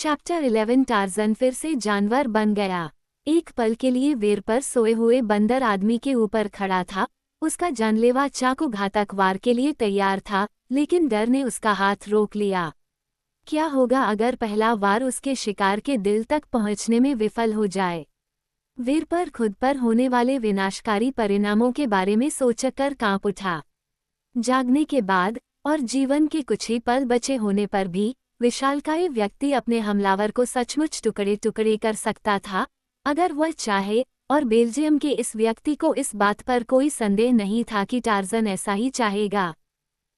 Chapter 11 Tarzan फिर से जानवर बन गया। एक पल के लिए वेर पर सोए हुए बंदर आदमी के ऊपर खड़ा था। उसका जानलेवा चाकू घातक वार के लिए तैयार था, लेकिन डर ने उसका हाथ रोक लिया। क्या होगा अगर पहला वार उसके शिकार के दिल तक पहुंचने में विफल हो जाए? वीर पर खुद पर होने वाले विनाशकारी परिणामों के बारे में सोचकर कांप उठा। जागने के बाद और जीवन के कुछ ही पल बचे होने पर भी विशालकाय व्यक्ति अपने हमलावर को सचमुच टुकड़े टुकड़े कर सकता था, अगर वह चाहे, और बेल्जियम के इस व्यक्ति को इस बात पर कोई संदेह नहीं था कि टार्ज़न ऐसा ही चाहेगा।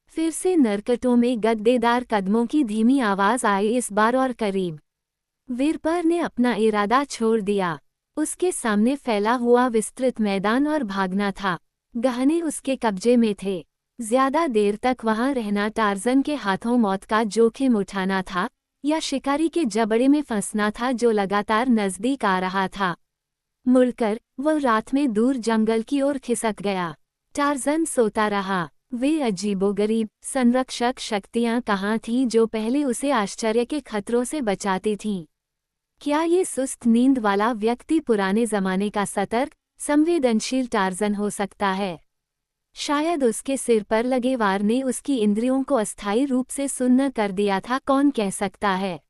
फिर से नरकटों में गद्देदार कदमों की धीमी आवाज आई, इस बार और करीब। वीरपर ने अपना इरादा छोड़ दिया। उसके सामने फैला हुआ विस्तृत मैदान और भागना था। गहने उसके कब्जे में थे। ज्यादा देर तक वहां रहना टार्ज़न के हाथों मौत का जोखिम उठाना था, या शिकारी के जबड़े में फंसना था जो लगातार नजदीक आ रहा था। मुड़कर वह रात में दूर जंगल की ओर खिसक गया। टार्ज़न सोता रहा। वे अजीबोगरीब संरक्षक शक्तियां कहाँ थीं जो पहले उसे आश्चर्य के खतरों से बचाती थीं? क्या ये सुस्त नींद वाला व्यक्ति पुराने जमाने का सतर्क, संवेदनशील टार्ज़न हो सकता है? शायद उसके सिर पर लगे वार ने उसकी इंद्रियों को अस्थायी रूप से सुन्न कर दिया था, कौन कह सकता है।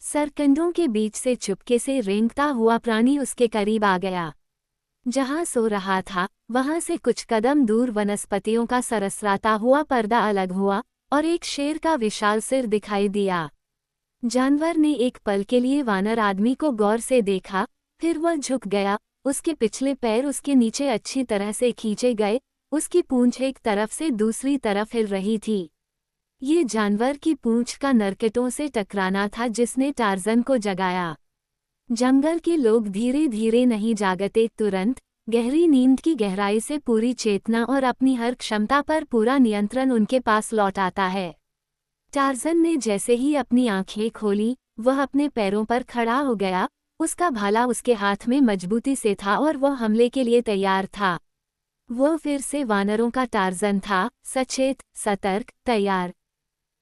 सरकंडों के बीच से चुपके से रेंगता हुआ प्राणी उसके करीब आ गया। जहां सो रहा था वहां से कुछ कदम दूर वनस्पतियों का सरसराता हुआ पर्दा अलग हुआ और एक शेर का विशाल सिर दिखाई दिया। जानवर ने एक पल के लिए वानर आदमी को गौर से देखा, फिर वह झुक गया। उसके पिछले पैर उसके नीचे अच्छी तरह से खींचे गए, उसकी पूंछ एक तरफ से दूसरी तरफ हिल रही थी। ये जानवर की पूंछ का नरकटों से टकराना था जिसने टार्ज़न को जगाया। जंगल के लोग धीरे धीरे नहीं जागते, तुरंत गहरी नींद की गहराई से पूरी चेतना और अपनी हर क्षमता पर पूरा नियंत्रण उनके पास लौट आता है। टार्ज़न ने जैसे ही अपनी आंखें खोली, वह अपने पैरों पर खड़ा हो गया। उसका भाला उसके हाथ में मजबूती से था और वह हमले के लिए तैयार था। वह फिर से वानरों का टार्ज़न था, सचेत, सतर्क, तैयार।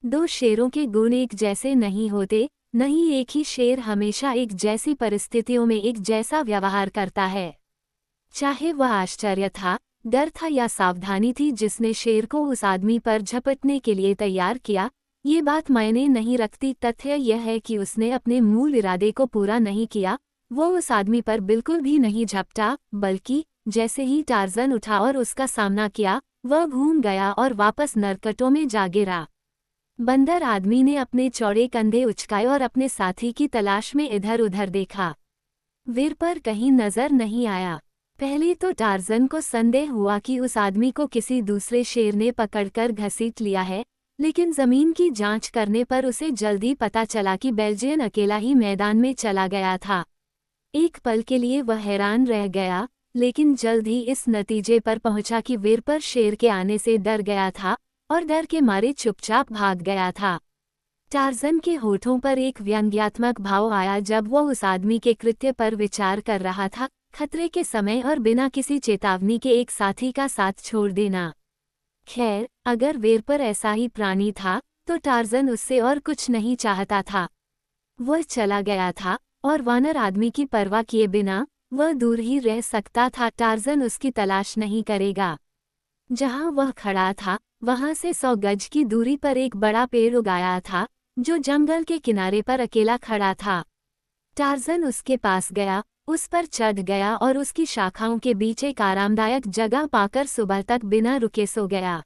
दो शेरों के गुण एक जैसे नहीं होते, नहीं एक ही शेर हमेशा एक जैसी परिस्थितियों में एक जैसा व्यवहार करता है। चाहे वह आश्चर्य था, डर था या सावधानी थी जिसने शेर को उस आदमी पर झपटने के लिए तैयार किया, ये बात मायने नहीं रखती। तथ्य यह है कि उसने अपने मूल इरादे को पूरा नहीं किया। वो उस आदमी पर बिल्कुल भी नहीं झपटा, बल्कि जैसे ही टार्ज़न उठा और उसका सामना किया, वह घूम गया और वापस नरकटों में जा गिरा। बंदर आदमी ने अपने चौड़े कंधे उचकाए और अपने साथी की तलाश में इधर उधर देखा। वीर पर कहीं नजर नहीं आया। पहले तो टार्ज़न को संदेह हुआ कि उस आदमी को किसी दूसरे शेर ने पकड़कर घसीट लिया है, लेकिन जमीन की जांच करने पर उसे जल्दी पता चला कि बेल्जियन अकेला ही मैदान में चला गया था। एक पल के लिए वह हैरान रह गया, लेकिन जल्द ही इस नतीजे पर पहुंचा कि वीर पर शेर के आने से डर गया था और डर के मारे चुपचाप भाग गया था। टार्ज़न के होठों पर एक व्यंग्यात्मक भाव आया जब वह उस आदमी के कृत्य पर विचार कर रहा था, खतरे के समय और बिना किसी चेतावनी के एक साथी का साथ छोड़ देना। खैर, अगर वीर पर ऐसा ही प्राणी था, तो टार्ज़न उससे और कुछ नहीं चाहता था। वह चला गया था और वानर आदमी की परवाह किए बिना वह दूर ही रह सकता था। टार्ज़न उसकी तलाश नहीं करेगा। जहां वह खड़ा था वहां से 100 गज की दूरी पर एक बड़ा पेड़ उगाया था, जो जंगल के किनारे पर अकेला खड़ा था। टार्ज़न उसके पास गया, उस पर चढ़ गया और उसकी शाखाओं के बीच एक आरामदायक जगह पाकर सुबह तक बिना रुके सो गया।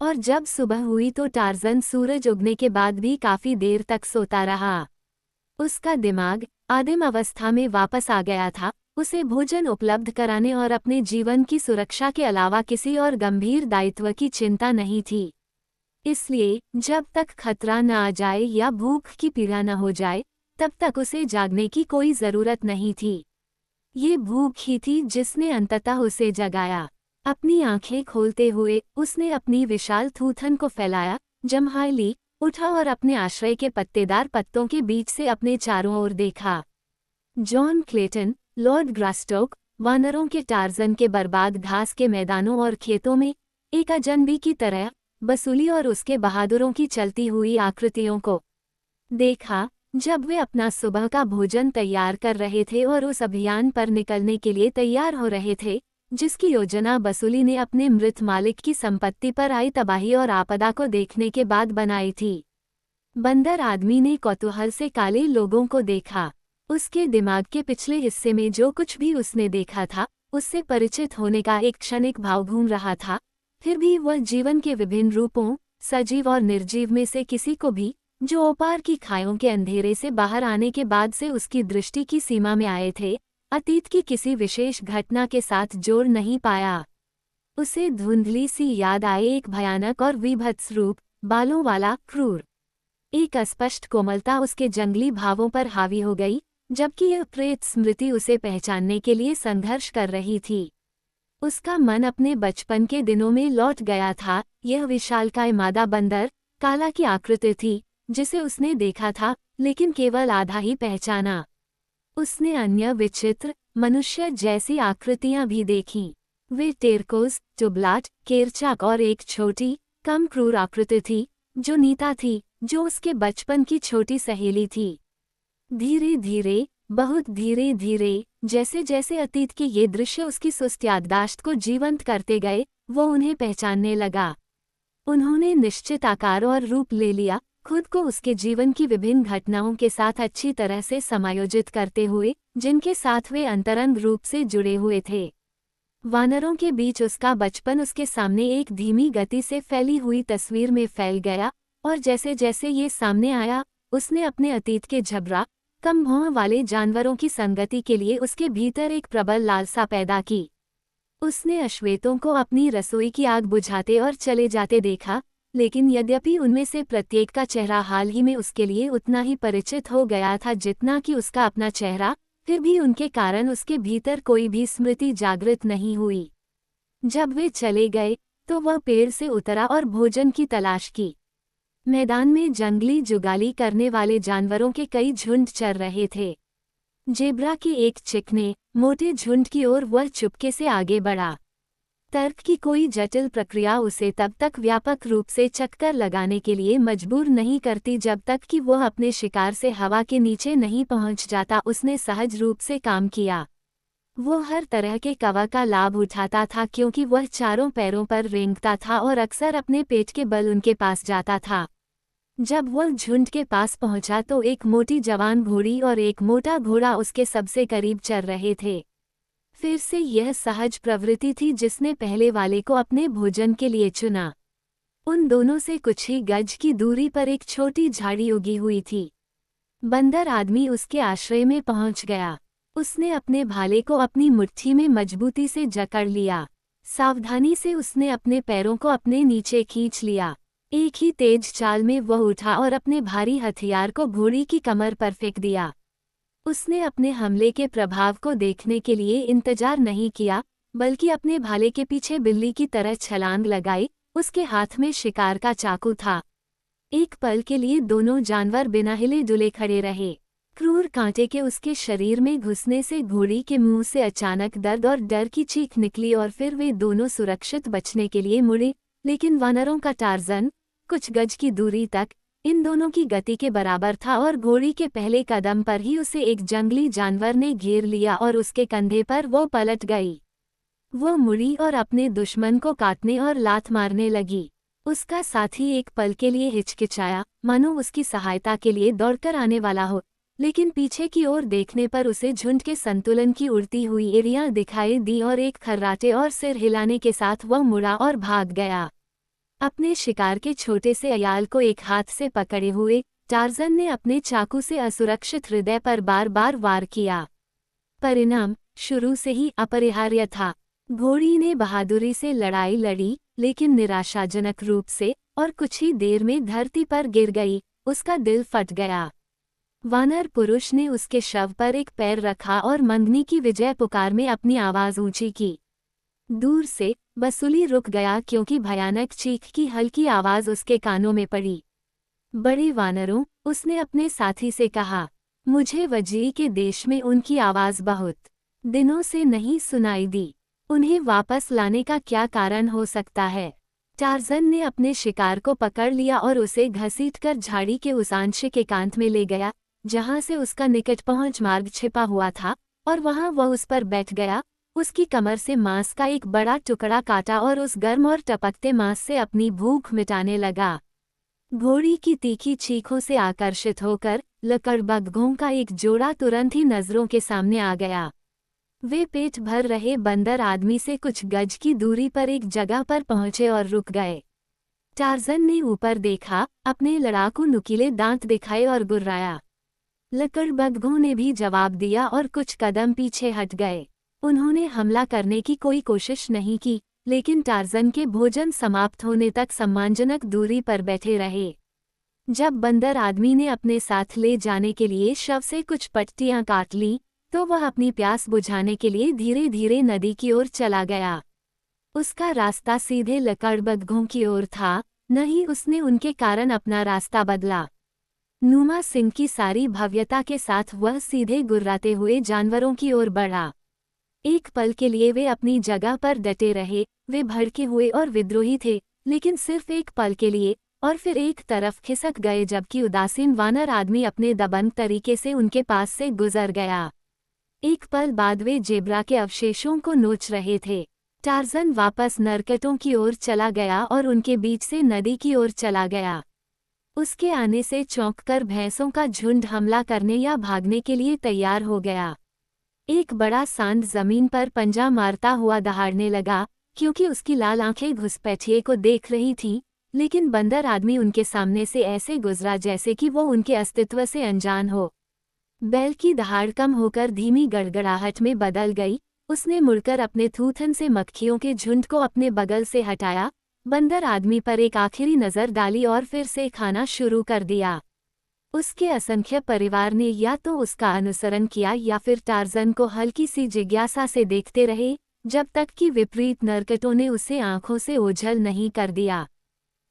और जब सुबह हुई तो टार्ज़न सूरज उगने के बाद भी काफी देर तक सोता रहा। उसका दिमाग आदिम अवस्था में वापस आ गया था। उसे भोजन उपलब्ध कराने और अपने जीवन की सुरक्षा के अलावा किसी और गंभीर दायित्व की चिंता नहीं थी। इसलिए जब तक खतरा न आ जाए या भूख की पीड़ा न हो जाए, तब तक उसे जागने की कोई जरूरत नहीं थी। ये भूख ही थी जिसने अंततः उसे जगाया। अपनी आंखें खोलते हुए उसने अपनी विशाल थूथन को फैलाया, जम्हाई ली, उठा और अपने आश्रय के पत्तेदार पत्तों के बीच से अपने चारों ओर देखा। जॉन क्लेटन, लॉर्ड ग्रास्टोक, वानरों के टार्ज़न के बर्बाद घास के मैदानों और खेतों में एक अजनबी की तरह बसूली और उसके बहादुरों की चलती हुई आकृतियों को देखा। जब वे अपना सुबह का भोजन तैयार कर रहे थे और उस अभियान पर निकलने के लिए तैयार हो रहे थे, जिसकी योजना बसूली ने अपने मृत मालिक की संपत्ति पर आई तबाही और आपदा को देखने के बाद बनाई थी। बंदर आदमी ने कौतूहल से काले लोगों को देखा। उसके दिमाग के पिछले हिस्से में जो कुछ भी उसने देखा था, उससे परिचित होने का एक क्षणिक भाव घूम रहा था। फिर भी वह जीवन के विभिन्न रूपों, सजीव और निर्जीव में से किसी को भी, जो ओपार की खाइयों के अंधेरे से बाहर आने के बाद से उसकी दृष्टि की सीमा में आए थे, अतीत की किसी विशेष घटना के साथ जोड़ नहीं पाया। उसे धुंधली सी याद आए एक भयानक और विभत्स रूप, बालों वाला, क्रूर। एक अस्पष्ट कोमलता उसके जंगली भावों पर हावी हो गई, जबकि यह प्रेत स्मृति उसे पहचानने के लिए संघर्ष कर रही थी। उसका मन अपने बचपन के दिनों में लौट गया था। यह विशालकाय मादा बंदर, काला की आकृति थी, जिसे उसने देखा था, लेकिन केवल आधा ही पहचाना। उसने अन्य विचित्र, मनुष्य जैसी आकृतियां भी देखीं। वे टेरकोस, टुबलाट, केरचाक और एक छोटी, कम क्रूर आकृति थी, जो नीता थी, जो उसके बचपन की छोटी सहेली थी। धीरे धीरे, बहुत धीरे धीरे, जैसे जैसे अतीत के ये दृश्य उसकी सुस्त याददाश्त को जीवंत करते गए, वो उन्हें पहचानने लगा। उन्होंने निश्चित आकार और रूप ले लिया, खुद को उसके जीवन की विभिन्न घटनाओं के साथ अच्छी तरह से समायोजित करते हुए, जिनके साथ वे अंतरंग रूप से जुड़े हुए थे। वानरों के बीच उसका बचपन उसके सामने एक धीमी गति से फैली हुई तस्वीर में फैल गया, और जैसे जैसे ये सामने आया, उसने अपने अतीत के झबरा, कम भौं वाले जानवरों की संगति के लिए उसके भीतर एक प्रबल लालसा पैदा की। उसने अश्वेतों को अपनी रसोई की आग बुझाते और चले जाते देखा, लेकिन यद्यपि उनमें से प्रत्येक का चेहरा हाल ही में उसके लिए उतना ही परिचित हो गया था जितना कि उसका अपना चेहरा, फिर भी उनके कारण उसके भीतर कोई भी स्मृति जागृत नहीं हुई। जब वे चले गए, तो वह पेड़ से उतरा और भोजन की तलाश की। मैदान में जंगली जुगाली करने वाले जानवरों के कई झुंड चर रहे थे। जेब्रा के एक चिकने, मोटे झुंड की ओर वह चुपके से आगे बढ़ा। तर्क की कोई जटिल प्रक्रिया उसे तब तक व्यापक रूप से चक्कर लगाने के लिए मजबूर नहीं करती जब तक कि वह अपने शिकार से हवा के नीचे नहीं पहुंच जाता। उसने सहज रूप से काम किया। वो हर तरह के कवर का लाभ उठाता था क्योंकि वह चारों पैरों पर रेंगता था और अक्सर अपने पेट के बल उनके पास जाता था। जब वह झुंड के पास पहुंचा तो एक मोटी जवान घोड़ी और एक मोटा घोड़ा उसके सबसे करीब चल रहे थे। फिर से यह सहज प्रवृत्ति थी जिसने पहले वाले को अपने भोजन के लिए चुना। उन दोनों से कुछ ही गज की दूरी पर एक छोटी झाड़ी उगी हुई थी। बंदर आदमी उसके आश्रय में पहुंच गया। उसने अपने भाले को अपनी मुट्ठी में मजबूती से जकड़ लिया। सावधानी से उसने अपने पैरों को अपने नीचे खींच लिया। एक ही तेज चाल में वह उठा और अपने भारी हथियार को घोड़ी की कमर पर फेंक दिया। उसने अपने हमले के प्रभाव को देखने के लिए इंतजार नहीं किया, बल्कि अपने भाले के पीछे बिल्ली की तरह छलांग लगाई। उसके हाथ में शिकार का चाकू था। एक पल के लिए दोनों जानवर बिना हिले डुले खड़े रहे। क्रूर कांटे के उसके शरीर में घुसने से घोड़ी के मुंह से अचानक दर्द और डर की चीख निकली और फिर वे दोनों सुरक्षित बचने के लिए मुड़े। लेकिन वानरों का टार्जन, कुछ गज की दूरी तक, इन दोनों की गति के बराबर था और घोड़ी के पहले कदम पर ही उसे एक जंगली जानवर ने घेर लिया और उसके कंधे पर वो पलट गई। वो मुड़ी और अपने दुश्मन को काटने और लात मारने लगी। उसका साथी एक पल के लिए हिचकिचाया, मानो उसकी सहायता के लिए दौड़कर आने वाला हो, लेकिन पीछे की ओर देखने पर उसे झुंड के संतुलन की उड़ती हुई एड़ियां दिखाई दी और एक खर्राटे और सिर हिलाने के साथ वह मुड़ा और भाग गया। अपने शिकार के छोटे से अयाल को एक हाथ से पकड़े हुए टार्जन ने अपने चाकू से असुरक्षित हृदय पर बार बार वार किया। परिणाम शुरू से ही अपरिहार्य था। घोड़ी ने बहादुरी से लड़ाई लड़ी, लेकिन निराशाजनक रूप से, और कुछ ही देर में धरती पर गिर गई। उसका दिल फट गया। वानर पुरुष ने उसके शव पर एक पैर रखा और मंगनी की विजय पुकार में अपनी आवाज ऊंची की। दूर से बसूली रुक गया क्योंकि भयानक चीख की हल्की आवाज उसके कानों में पड़ी। बड़े वानरों, उसने अपने साथी से कहा, मुझे वजीर के देश में उनकी आवाज बहुत दिनों से नहीं सुनाई दी। उन्हें वापस लाने का क्या कारण हो सकता है? टार्जन ने अपने शिकार को पकड़ लिया और उसे घसीटकर झाड़ी के उस आंशिक एकांत में ले गया, जहां से उसका निकट पहुंच मार्ग छिपा हुआ था, और वहां वह उस पर बैठ गया। उसकी कमर से मांस का एक बड़ा टुकड़ा काटा और उस गर्म और टपकते मांस से अपनी भूख मिटाने लगा। घोड़ी की तीखी चीखों से आकर्षित होकर लकड़बग्घों का एक जोड़ा तुरंत ही नजरों के सामने आ गया। वे पेट भर रहे बंदर आदमी से कुछ गज की दूरी पर एक जगह पर पहुंचे और रुक गए। टार्जन ने ऊपर देखा, अपने लड़ाकू नुकीले दांत दिखाए और गुर्राया। लकड़बग्घों ने भी जवाब दिया और कुछ कदम पीछे हट गए। उन्होंने हमला करने की कोई कोशिश नहीं की, लेकिन टार्जन के भोजन समाप्त होने तक सम्मानजनक दूरी पर बैठे रहे। जब बंदर आदमी ने अपने साथ ले जाने के लिए शव से कुछ पट्टियां काट लीं, तो वह अपनी प्यास बुझाने के लिए धीरे धीरे नदी की ओर चला गया। उसका रास्ता सीधे लकड़बग्घों की ओर था, न ही उसने उनके कारण अपना रास्ता बदला। नूमा सिंह की सारी भव्यता के साथ वह सीधे गुर्राते हुए जानवरों की ओर बढ़ा। एक पल के लिए वे अपनी जगह पर डटे रहे। वे भड़के हुए और विद्रोही थे, लेकिन सिर्फ एक पल के लिए, और फिर एक तरफ खिसक गए जबकि उदासीन वानर आदमी अपने दबंग तरीके से उनके पास से गुजर गया। एक पल बाद वे जेब्रा के अवशेषों को नोच रहे थे। टार्जन वापस नरकटों की ओर चला गया और उनके बीच से नदी की ओर चला गया। उसके आने से चौंककर भैंसों का झुंड हमला करने या भागने के लिए तैयार हो गया। एक बड़ा सांड जमीन पर पंजा मारता हुआ दहाड़ने लगा, क्योंकि उसकी लाल आंखें घुसपैठिए को देख रही थीं, लेकिन बंदर आदमी उनके सामने से ऐसे गुजरा जैसे कि वो उनके अस्तित्व से अनजान हो। बैल की दहाड़ कम होकर धीमी गड़गड़ाहट में बदल गई। उसने मुड़कर अपने थूथन से मक्खियों के झुंड को अपने बगल से हटाया, बंदर आदमी पर एक आखिरी नज़र डाली और फिर से खाना शुरू कर दिया। उसके असंख्य परिवार ने या तो उसका अनुसरण किया या फिर टार्जन को हल्की सी जिज्ञासा से देखते रहे, जब तक कि विपरीत नरकटों ने उसे आंखों से ओझल नहीं कर दिया।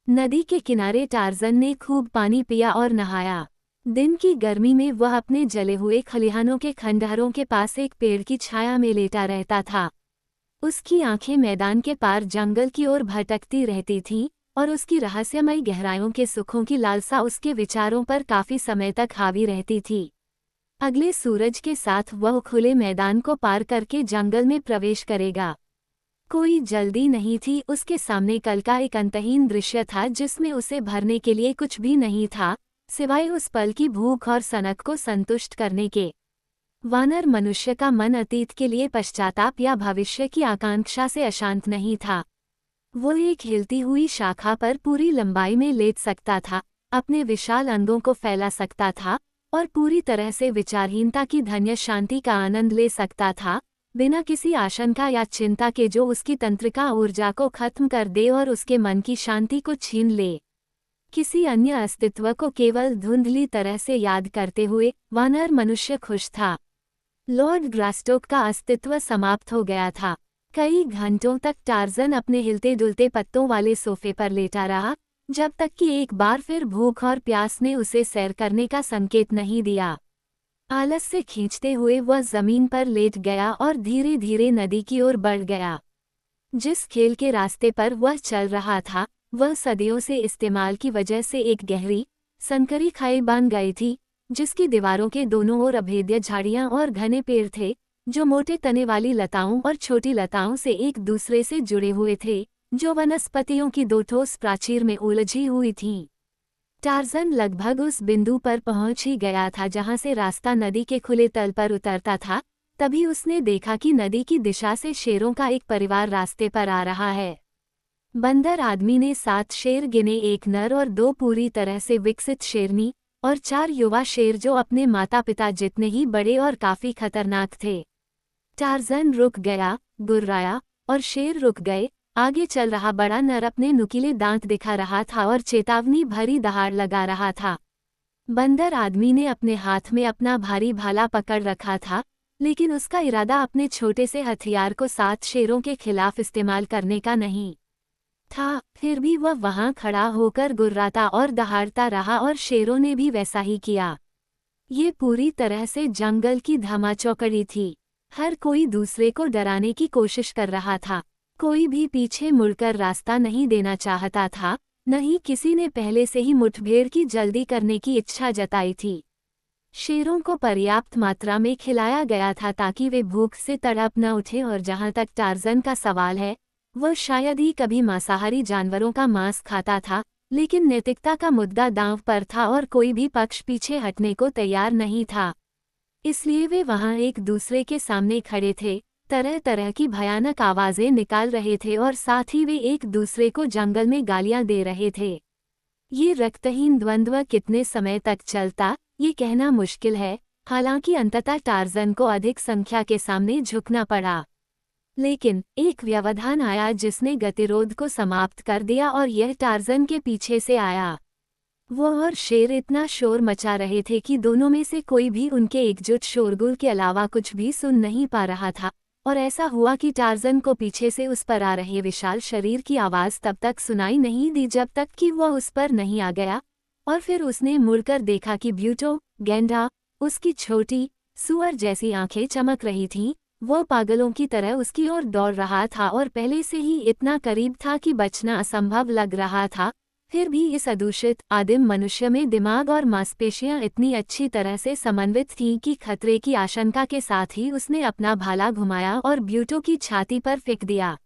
नदी के किनारे टार्जन ने खूब पानी पिया और नहाया। दिन की गर्मी में वह अपने जले हुए खलिहानों के खंडहरों के पास एक पेड़ की छाया में लेटा रहता था। उसकी आंखें मैदान के पार जंगल की ओर भटकती रहती थीं, और उसकी रहस्यमयी गहराइयों के सुखों की लालसा उसके विचारों पर काफी समय तक हावी रहती थी। अगले सूरज के साथ वह खुले मैदान को पार करके जंगल में प्रवेश करेगा। कोई जल्दी नहीं थी। उसके सामने कल का एक अंतहीन दृश्य था जिसमें उसे भरने के लिए कुछ भी नहीं था, सिवाय उस पल की भूख और सनक को संतुष्ट करने के। वानर मनुष्य का मन अतीत के लिए पश्चाताप या भविष्य की आकांक्षा से अशांत नहीं था। वो एक हिलती हुई शाखा पर पूरी लंबाई में लेट सकता था, अपने विशाल अंगों को फैला सकता था, और पूरी तरह से विचारहीनता की धन्य शांति का आनंद ले सकता था, बिना किसी आशंका या चिंता के जो उसकी तंत्रिका ऊर्जा को खत्म कर दे और उसके मन की शांति को छीन ले। किसी अन्य अस्तित्व को केवल धुंधली तरह से याद करते हुए वानर मनुष्य खुश था। लॉर्ड ग्रास्टोक का अस्तित्व समाप्त हो गया था। कई घंटों तक टार्जन अपने हिलते डुलते पत्तों वाले सोफे पर लेटा रहा, जब तक कि एक बार फिर भूख और प्यास ने उसे सैर करने का संकेत नहीं दिया। आलस से खींचते हुए वह जमीन पर लेट गया और धीरे धीरे नदी की ओर बढ़ गया। जिस खेल के रास्ते पर वह चल रहा था, वह सदियों से इस्तेमाल की वजह से एक गहरी, संकरी खाई बन गई थी, जिसकी दीवारों के दोनों ओर अभेद्य झाड़ियां और घने पेड़ थे, जो मोटे तने वाली लताओं और छोटी लताओं से एक दूसरे से जुड़े हुए थे, जो वनस्पतियों की दो ठोस प्राचीर में उलझी हुई थीं। टार्जन लगभग उस बिंदु पर पहुंच ही गया था जहां से रास्ता नदी के खुले तल पर उतरता था। तभी उसने देखा कि नदी की दिशा से शेरों का एक परिवार रास्ते पर आ रहा है। बंदर आदमी ने 7 शेर गिने, एक नर और 2 पूरी तरह से विकसित शेरनी, और 4 युवा शेर जो अपने माता पिता जितने ही बड़े और काफी खतरनाक थे। टार्जन रुक गया, गुर्राया, और शेर रुक गए। आगे चल रहा बड़ा नर अपने नुकीले दांत दिखा रहा था और चेतावनी भरी दहाड़ लगा रहा था। बंदर आदमी ने अपने हाथ में अपना भारी भाला पकड़ रखा था, लेकिन उसका इरादा अपने छोटे से हथियार को 7 शेरों के खिलाफ इस्तेमाल करने का नहीं था। फिर भी वह वहां खड़ा होकर गुर्राता और दहाड़ता रहा और शेरों ने भी वैसा ही किया। ये पूरी तरह से जंगल की धमाचौकड़ी थी। हर कोई दूसरे को डराने की कोशिश कर रहा था। कोई भी पीछे मुड़कर रास्ता नहीं देना चाहता था, न ही किसी ने पहले से ही मुठभेड़ की जल्दी करने की इच्छा जताई थी। शेरों को पर्याप्त मात्रा में खिलाया गया था ताकि वे भूख से तड़प न उठे, और जहां तक टार्ज़न का सवाल है, वह शायद ही कभी मांसाहारी जानवरों का मांस खाता था, लेकिन नैतिकता का मुद्दा दांव पर था और कोई भी पक्ष पीछे हटने को तैयार नहीं था। इसलिए वे वहां एक दूसरे के सामने खड़े थे, तरह तरह की भयानक आवाजें निकाल रहे थे और साथ ही वे एक दूसरे को जंगल में गालियां दे रहे थे। ये रक्तहीन द्वंद्व कितने समय तक चलता, ये कहना मुश्किल है। हालांकि अंततः टार्ज़न को अधिक संख्या के सामने झुकना पड़ा, लेकिन एक व्यवधान आया जिसने गतिरोध को समाप्त कर दिया, और यह टार्ज़न के पीछे से आया। वो और शेर इतना शोर मचा रहे थे कि दोनों में से कोई भी उनके एकजुट शोरगुल के अलावा कुछ भी सुन नहीं पा रहा था, और ऐसा हुआ कि टार्ज़न को पीछे से उस पर आ रहे विशाल शरीर की आवाज़ तब तक सुनाई नहीं दी जब तक कि वह उस पर नहीं आ गया, और फिर उसने मुड़कर देखा कि ब्यूटो, गैंडा, उसकी छोटी, सुअर जैसी आंखें चमक रही थीं, वह पागलों की तरह उसकी ओर दौड़ रहा था और पहले से ही इतना करीब था कि बचना असंभव लग रहा था। फिर भी इस अदूषित आदिम मनुष्य में दिमाग और मांसपेशियां इतनी अच्छी तरह से समन्वित थीं कि खतरे की आशंका के साथ ही उसने अपना भाला घुमाया और ब्यूटो की छाती पर फेंक दिया।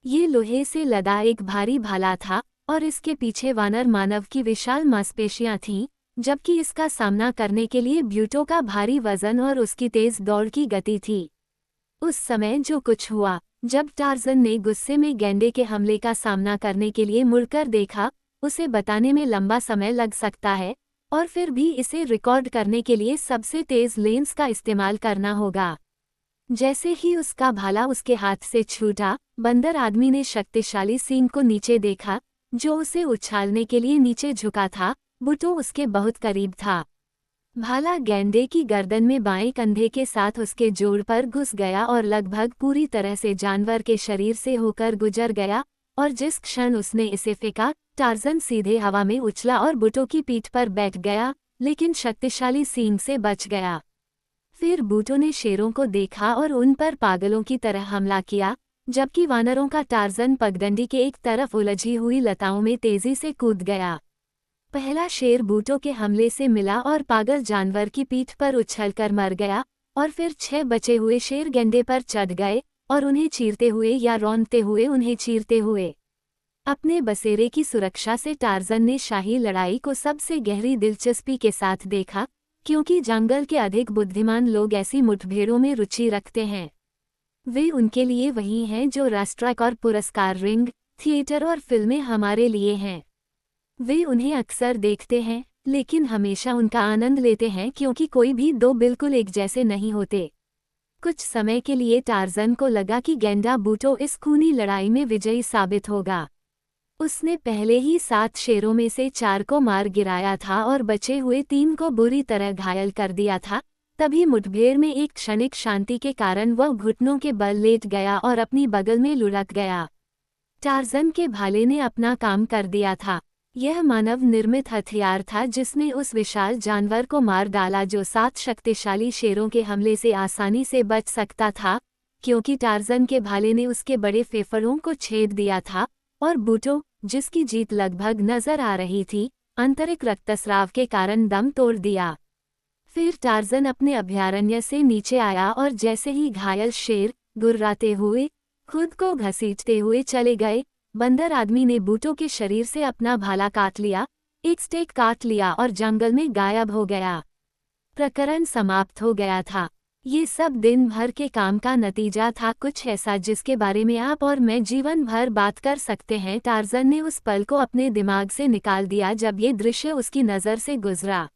ये लोहे से लदा एक भारी भाला था, और इसके पीछे वानर मानव की विशाल मांसपेशियां थीं, जबकि इसका सामना करने के लिए ब्यूटो का भारी वजन और उसकी तेज दौड़ की गति थी। उस समय जो कुछ हुआ, जब टार्ज़न ने गुस्से में गैंडे के हमले का सामना करने के लिए मुड़कर देखा, उसे बताने में लंबा समय लग सकता है, और फिर भी इसे रिकॉर्ड करने के लिए सबसे तेज लेंस का इस्तेमाल करना होगा। जैसे ही उसका भाला उसके हाथ से छूटा, बंदर आदमी ने शक्तिशाली सींग को नीचे देखा, जो उसे उछालने के लिए नीचे झुका था। बुटो उसके बहुत करीब था। भाला गैंडे की गर्दन में बाएं कंधे के साथ उसके जोड़ पर घुस गया और लगभग पूरी तरह से जानवर के शरीर से होकर गुजर गया, और जिस क्षण उसने इसे फेंका, टार्ज़न सीधे हवा में उछला और बुटो की पीठ पर बैठ गया, लेकिन शक्तिशाली सींग से बच गया। फिर बुटो ने शेरों को देखा और उन पर पागलों की तरह हमला किया, जबकि वानरों का टार्ज़न पगडंडी के एक तरफ उलझी हुई लताओं में तेजी से कूद गया। पहला शेर बूटो के हमले से मिला और पागल जानवर की पीठ पर उछलकर मर गया, और फिर 6 बचे हुए शेर गेंडे पर चढ़ गए और उन्हें चीरते हुए या रौंदते हुए उन्हें चीरते हुए। अपने बसेरे की सुरक्षा से टार्ज़न ने शाही लड़ाई को सबसे गहरी दिलचस्पी के साथ देखा, क्योंकि जंगल के अधिक बुद्धिमान लोग ऐसी मुठभेड़ों में रुचि रखते हैं। वे उनके लिए वही हैं जो राष्ट्रक और पुरस्कार रिंग, थिएटर और फिल्में हमारे लिए हैं। वे उन्हें अक्सर देखते हैं, लेकिन हमेशा उनका आनंद लेते हैं क्योंकि कोई भी दो बिल्कुल एक जैसे नहीं होते। कुछ समय के लिए टार्ज़न को लगा कि गेंडा बूटो इस खूनी लड़ाई में विजयी साबित होगा। उसने पहले ही 7 शेरों में से 4 को मार गिराया था और बचे हुए 3 को बुरी तरह घायल कर दिया था। तभी मुठभेड़ में एक क्षणिक शांति के कारण वह घुटनों के बल लेट गया और अपनी बगल में लुढ़क गया। टार्ज़न के भाले ने अपना काम कर दिया था। यह मानव निर्मित हथियार था जिसने उस विशाल जानवर को मार डाला जो 7 शक्तिशाली शेरों के हमले से आसानी से बच सकता था, क्योंकि टार्ज़न के भाले ने उसके बड़े फेफड़ों को छेद दिया था, और बूटो, जिसकी जीत लगभग नजर आ रही थी, आंतरिक रक्तस्राव के कारण दम तोड़ दिया। फिर टार्ज़न अपने अभयारण्य से नीचे आया और जैसे ही घायल शेर, गुर्राते हुए, खुद को घसीटते हुए चले गए, बंदर आदमी ने बूटो के शरीर से अपना भाला काट लिया, एक स्टेक काट लिया और जंगल में गायब हो गया। प्रकरण समाप्त हो गया था। ये सब दिन भर के काम का नतीजा था, कुछ ऐसा जिसके बारे में आप और मैं जीवन भर बात कर सकते हैं। टार्ज़न ने उस पल को अपने दिमाग से निकाल दिया जब ये दृश्य उसकी नज़र से गुजरा।